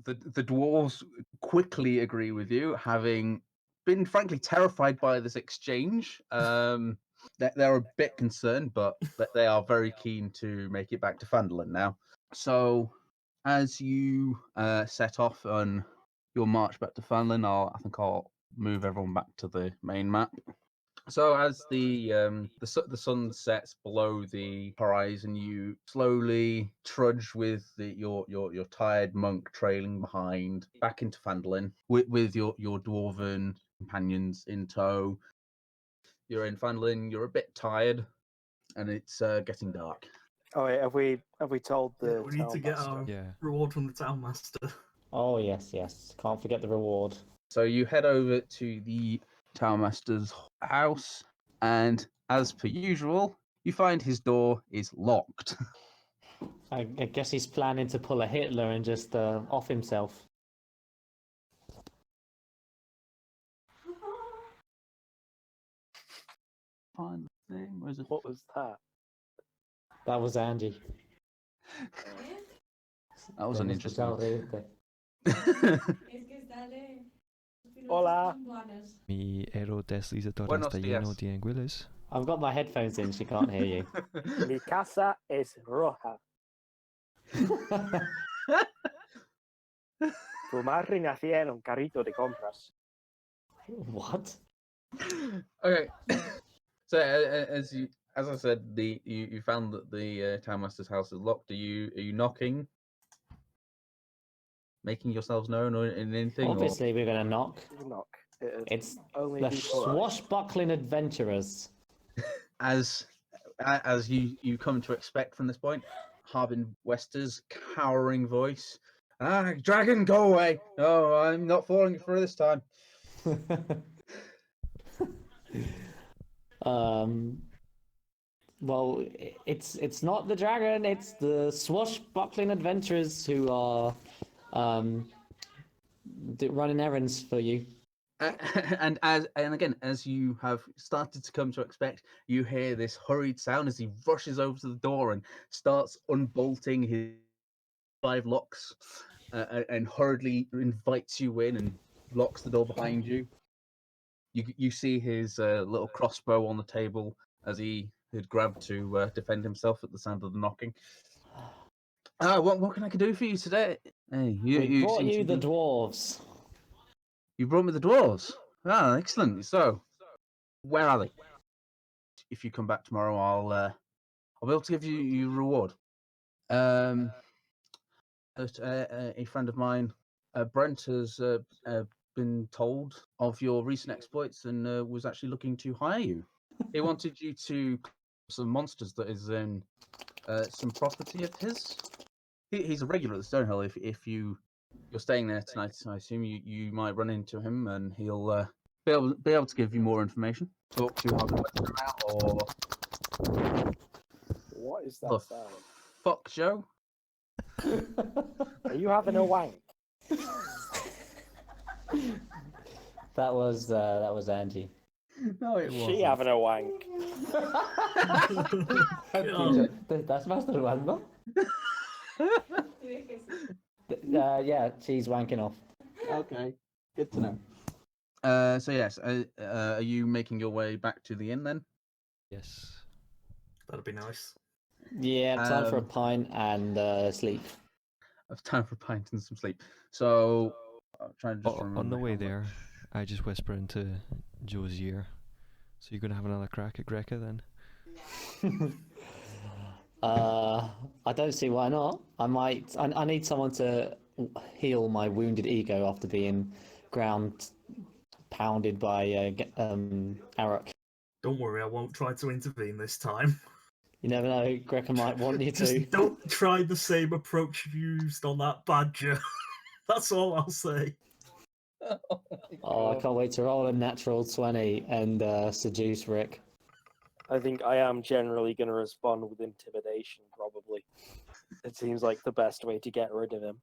the dwarves quickly agree with you, having been frankly terrified by this exchange. They're a bit concerned, but they are very keen to make it back to Fandolin now. So, as you set off on your march back to Fandolin, I think I'll move everyone back to the main map. So as the sun sets below the horizon, you slowly trudge with your tired monk trailing behind back into Fandolin with your dwarven companions in tow. You're in Fandolin. You're a bit tired, and it's getting dark. Oh wait, have we told the we need to get our reward from the town master. Oh yes. Can't forget the reward. So you head over to the Towermaster's house, and as per usual, you find his door is locked. I guess he's planning to pull a Hitler and just off himself. Find the thing. Where's it? What was that? That was Angie. That was an interesting. Hola. Mi ero deslizador Buenos está lleno días. de anguilas. I've got my headphones in. She can't hear you. Mi casa es roja. Tu madre nacía en un carrito de compras. What? Okay. So as I said, you found that the Townmaster's house is locked. Are you knocking? Making yourselves known or in anything? Obviously, we're gonna knock. Knock. It's only the before. swashbuckling adventurers. As you come to expect from this point, Harbin Wester's cowering voice. Dragon, go away! No, I'm not falling for this time. Well, it's not the dragon. It's the swashbuckling adventurers who are running errands for you. And again, as you have started to come to expect, you hear this hurried sound as he rushes over to the door and starts unbolting his 5 locks, and hurriedly invites you in and locks the door behind you. You see his little crossbow on the table as he had grabbed to defend himself at the sound of the knocking. What can I do for you today? Hey, We brought you the dwarves. You brought me the dwarves. Ah, excellent. So, where are they? If you come back tomorrow, I'll be able to give you your reward. A friend of mine, Brent, has been told of your recent exploits and was actually looking to hire you. He wanted you to some monsters that is in some property of his. He's a regular at the Stonehill. If you're staying there tonight, I assume you might run into him and he'll be able to give you more information. Talk to you how the weather out or What is that the sound? fuck, Joe? Are you having a wank? That was Angie. No, it Is wasn't. she having a wank? That's Master One, no? Yeah, she's wanking off. Okay, good to know. So yes, are you making your way back to the inn then? Yes. That'd be nice. Yeah, time for a pint and sleep. Time for a pint and some sleep. So, I'm trying to just On remember the way how there, much- I just whisper into Joe's ear. So you're gonna have another crack at Grekka then? I don't see why not. I need someone to heal my wounded ego after being ground pounded by Arak. Don't worry, I won't try to intervene this time. You never know, Grekka might want you to. Just don't try the same approach you used on that badger. That's all I'll say. Oh, I can't wait to roll a natural 20 and seduce Rick. I think I am generally going to respond with intimidation, probably. It seems like the best way to get rid of him.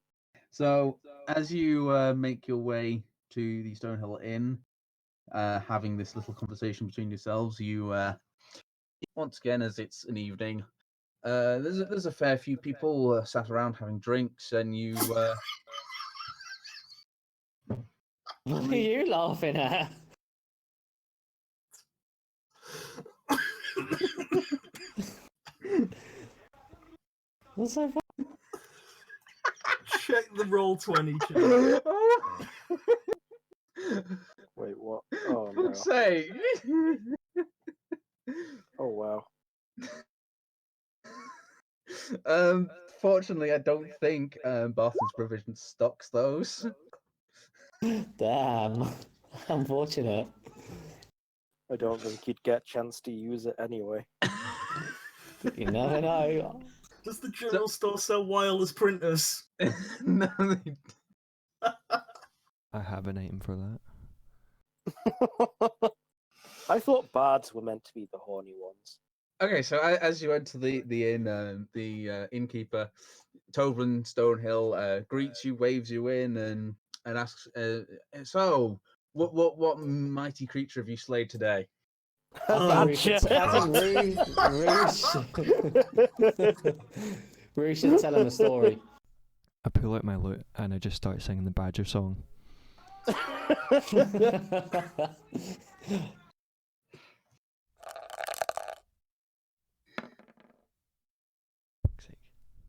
So, as you make your way to the Stonehill Inn, having this little conversation between yourselves, you once again, as it's an evening, there's a fair few people sat around having drinks, and you What are you laughing at? What's so funny? Check the roll 20. Chat. Wait, what? Oh no. Fuck's sake. Oh wow. Fortunately, I don't think Barton's provision stocks those. Damn. Unfortunate. I don't think you'd get a chance to use it anyway. You never know. Does the general store sell wireless printers? No, they I have an item for that. I thought bards were meant to be the horny ones. Okay, so as you enter the inn, the innkeeper, Tovlin Stonehill, greets you, waves you in, and asks, "So, what mighty creature have you slayed today?" I think Rue should tell him a story. I pull out my lute and I just start singing the Badger song. Fuck's sake.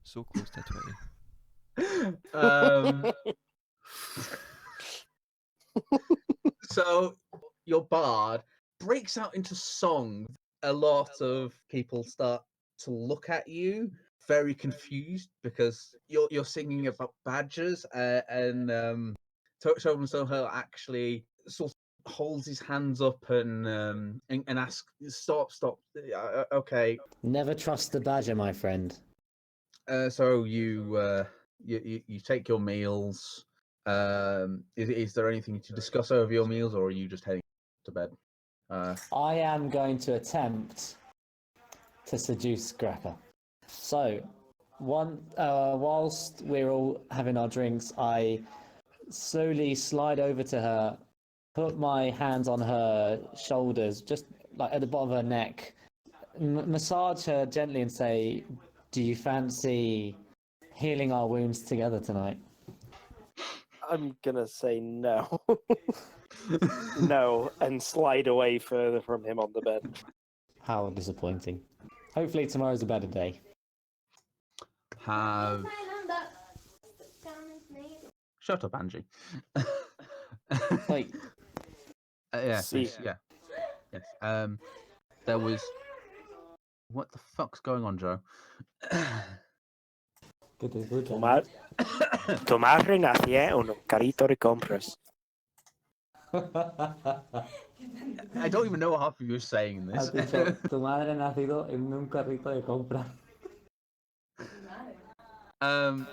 So close to 20. So your bard breaks out into song. A lot of people start to look at you, very confused, because you're singing about badgers, and Tobin Stonehill actually sort of holds his hands up and asks, "Stop! Okay." Never trust the badger, my friend. So you take your meals. Is there anything to discuss over your meals, or are you just heading to bed? I am going to attempt to seduce Grekka. So, whilst we're all having our drinks, I slowly slide over to her, put my hands on her shoulders, just like at the bottom of her neck, massage her gently and say, "Do you fancy healing our wounds together tonight?" I'm gonna say no. No, and slide away further from him on the bed. How disappointing. Hopefully tomorrow's a better day. Shut up, Angie. Wait. Yes, See. yes. There was. What the fuck's going on, Joe? Tu madre nació un carrito de compras. I don't even know what half of you are saying in this. Tu madre nacido en un carrito de compra. So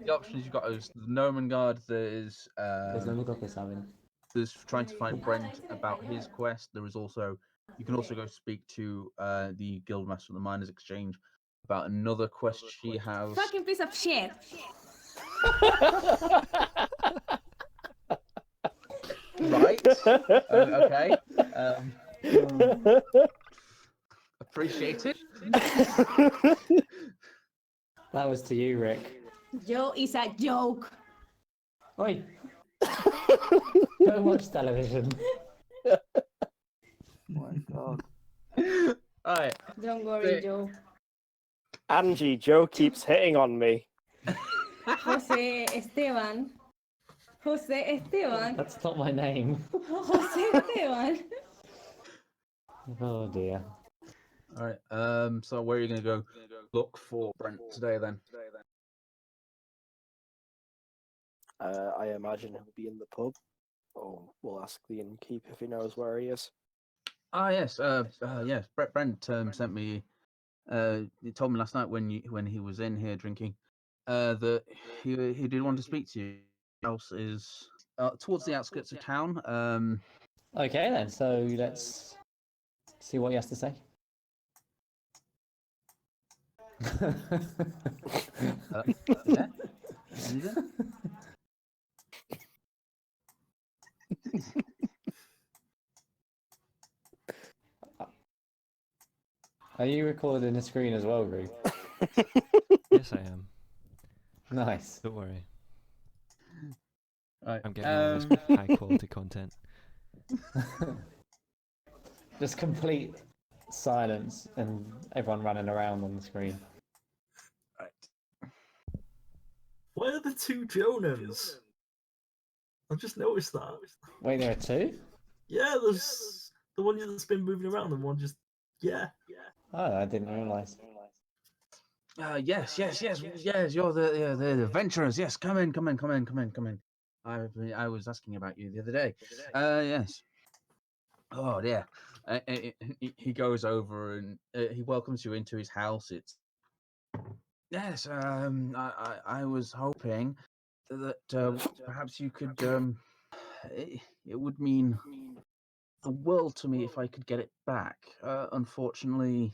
the options you've got is the Gnomengard. There's Es lo único que saben. there's trying to find Brent about his quest. There is also you can also go speak to the Guildmaster of the Miners Exchange about another quest she has. Fucking piece of shit. Right. Okay. Appreciate it. That was to you, Rick. Joe is a joke. Oi! Don't watch television. Oh my god. Alright. Don't worry, Rick. Joe. Angie, Joe keeps hitting on me. Jose Esteban. Jose Esteban. That's not my name. Jose Esteban. Oh dear. Alright. So where are you gonna go look for Brent today then? I imagine he'll be in the pub. Oh, we'll ask the innkeep if he knows where he is. Ah yes. Yes. Brent sent me. He told me last night when he was in here drinking, that he did want to speak to you. House is towards the outskirts of town. Okay then, so let's see what he has to say. Yeah. Anything? Are you recording the screen as well, Rue? Yes, I am. Nice. Don't worry. Right. I'm getting all this high quality content. Just complete silence and everyone running around on the screen. Right. Where are the two Jonans? I just noticed that. Wait, there are two? Yeah, there's the one that's been moving around and one just Oh, I didn't realise. Yes. You're the adventurers. Yes, come in. I was asking about you the other day. Yes. Oh dear. He goes over and he welcomes you into his house. It's yes. I was hoping that perhaps you could. It would mean the world to me if I could get it back. Unfortunately,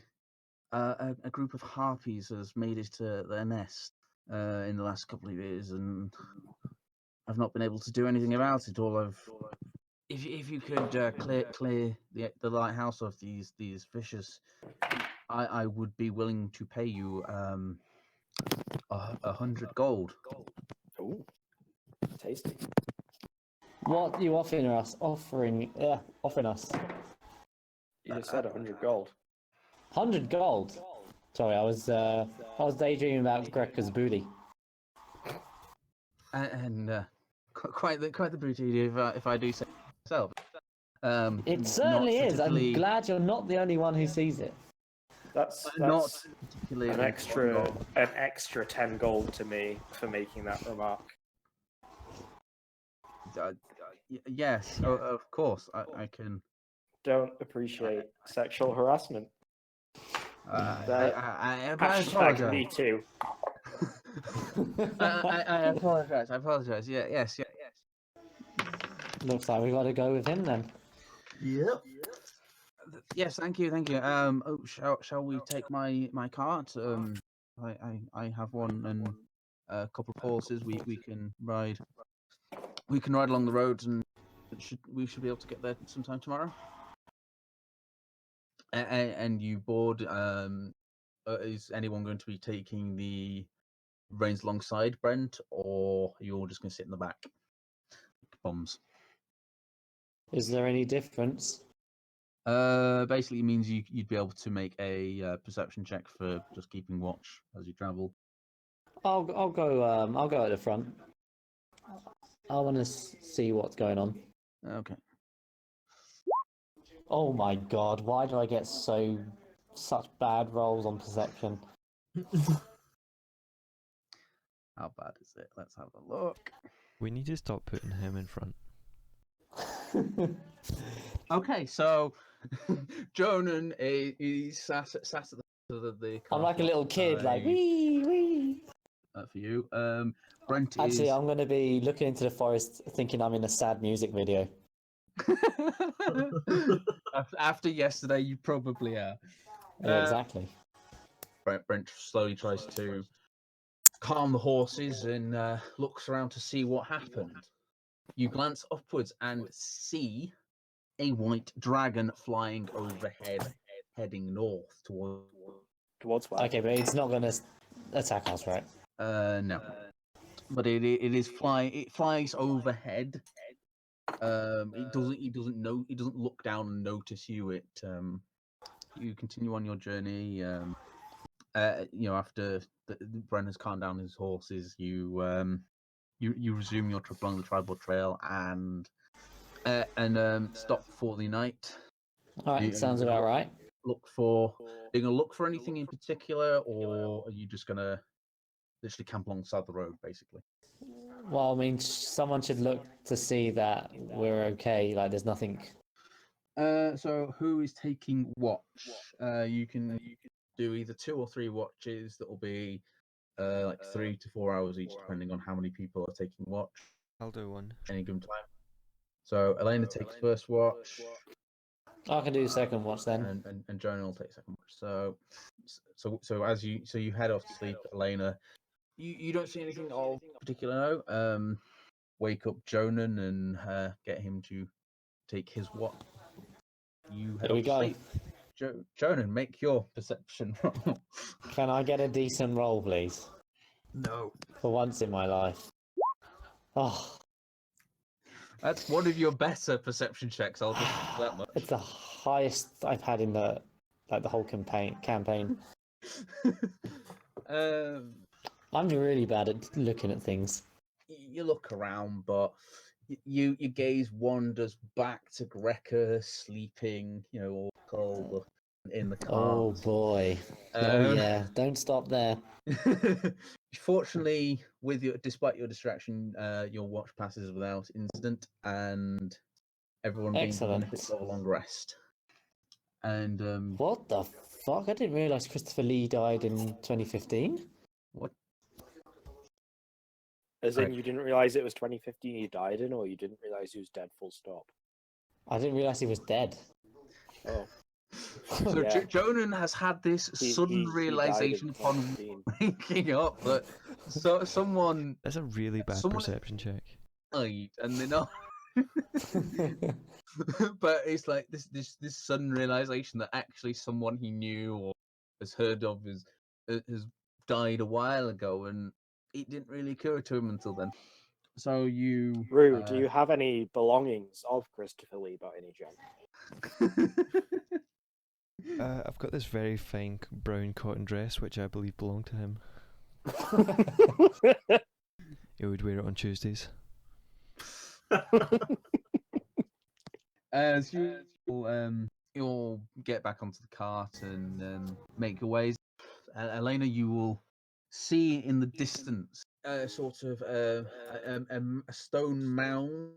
a group of harpies has made it to their nest in the last couple of years, and I've not been able to do anything about it. If you could clear the lighthouse of these fishes, I would be willing to pay you 100 gold. Ooh, tasty. What are you offering us? Offering us? You just said 100 gold. 100 gold. Sorry, I was daydreaming about Grekka's booty. And quite the booty if I do say myself. It certainly is. I'm particularly- glad you're not the only one who sees it. That's not particularly an extra 10 gold to me for making that remark. Yes, of course I can. Don't appreciate sexual harassment. I Hashtag me apologize. too. I apologize. Yeah, yes. Looks like we got to go with him then. Yep. Yes, thank you. Shall we take my cart? I have one and a couple of horses. We can ride. We can ride along the roads, and we should be able to get there sometime tomorrow. And you board. Is anyone going to be taking the reins alongside Brent, or are you all just going to sit in the back? Bombs. Is there any difference? Basically, it means you'd be able to make a perception check for just keeping watch as you travel. I'll go at the front. I want to see what's going on. Okay. Oh my god, why do I get such bad rolls on perception? How bad is it? Let's have a look. We need to stop putting him in front. Okay, so Jonan is sat at the I'm like a little kid, like wee wee. for you. Brent Actually, is I'm going to be looking into the forest, thinking I'm in a sad music video. after yesterday, you probably are. Yeah, exactly. Brent slowly tries to calm the horses and looks around to see what happened. You glance upwards and see a white dragon flying overhead, heading north Towards where? Okay, but it's not going to attack us, right? no. But it is flying. It flies overhead. It doesn't look down and notice you. You continue on your journey. After Bren has calmed down his horses, you resume your trip along the tribal trail and stop for the night. All right, sounds about right. Are you gonna look for anything in particular, or are you just gonna literally camp alongside the road, basically? Well, I mean, someone should look to see that we're okay. Like, there's nothing. So who is taking watch? You can do either 2 or 3 watches. That will be like 3 to 4 hours each, depending on how many people are taking watch I'll do one. at any given time. So Elena takes first watch, I can do second watch then. and Jonan will take second watch. So as you head off to sleep, Elena, you don't see anything of particular note. Wake up Jonan and get him to take his watch. You head Here we off to go. sleep. Jonan, make your perception roll. Can I get a decent roll, please? No. For once in my life. Oh, That's one of your better perception checks. I'll just say that much. It's the highest I've had in the whole campaign. um, I'm really bad at looking at things. you look around, but your gaze wanders back to Grekka sleeping, all cold up in the Oh cart. boy. Oh yeah. Don't stop there. Fortunately, despite your distraction, your watch passes without incident, and everyone gains the Excellent. benefits of a long rest. And What the fuck? I didn't realise Christopher Lee died in 2015. what? As in, Right. you didn't realize it was 2015 he died in, or you didn't realize he was dead full stop? I didn't realise he was dead. Oh. So Yeah. Jonan has had this He sudden died in realization upon 2015. waking up that someone That's a really bad Someone- perception check. died, and they're not. But it's like this sudden realization that actually someone he knew or has heard of has died a while ago, and it didn't really occur to him until then. So you Rue, do you have any belongings of Christopher Lee by any chance? I've got this very fine brown cotton dress, which I believe belonged to him. He would wear it on Tuesdays. As you'll get back onto the cart and make your ways. Elena, you will see in the distance sort of a stone mound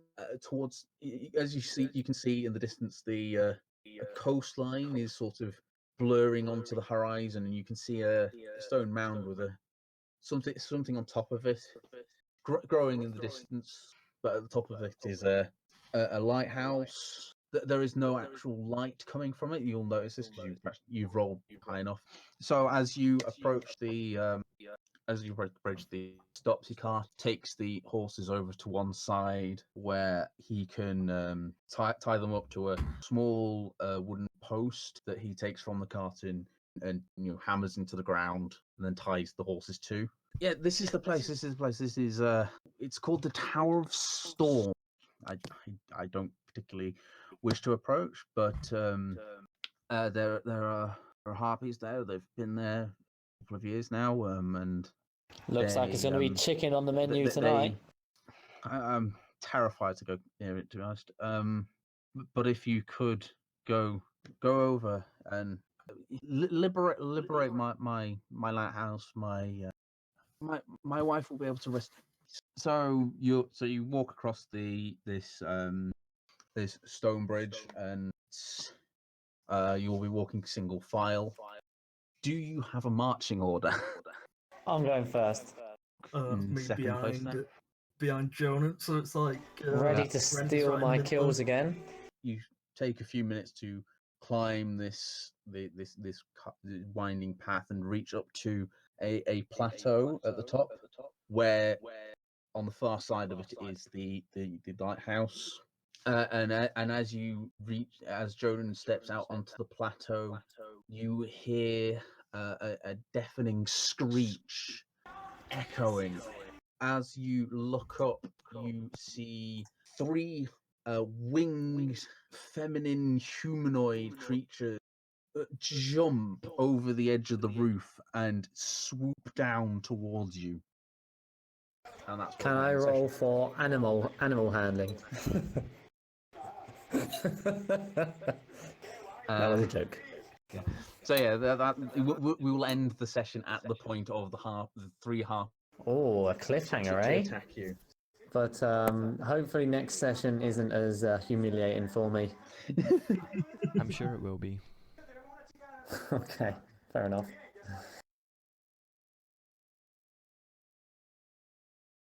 towards. As you can see in the distance, the coastline is sort of blurring onto the horizon, and you can see a stone mound with something on top of it, growing in the distance. But at the top of it is a lighthouse. There is no actual light coming from it. You'll notice this because you've rolled high enough. So as you approach the stops your car, takes the horses over to one side where he can tie them up to a small wooden post that he takes from the cart and hammers into the ground and then ties the horses to. Yeah, this is the place. This is it's called the Tower of Storm. I don't particularly wish to approach, but there are harpies there. They've been there a couple of years now, and Looks like it's going to be chicken on the menu tonight. I'm terrified to go near it, to be honest. But if you could go over and liberate my lighthouse, my wife will be able to rest. So you walk across this stone bridge, and you'll be walking single file. Do you have a marching order? I'm going first. Me second place then? behind Jonan, so it's like Ready to Ren is steal right in my the middle. kills again. You take a few minutes to climb this winding path and reach up to a plateau at the top, where on the far side of it is the lighthouse. And as Jonan steps out onto the plateau, you hear a deafening screech echoing. As you look up, you see three winged feminine humanoid creatures jump over the edge of the roof and swoop down towards you. And that's Can I roll for animal handling? That was a joke. So yeah, we will end the session at the point of the three half. Oh, a cliffhanger, eh? Attack you. But hopefully next session isn't as humiliating for me. I'm sure it will be. Okay, fair enough.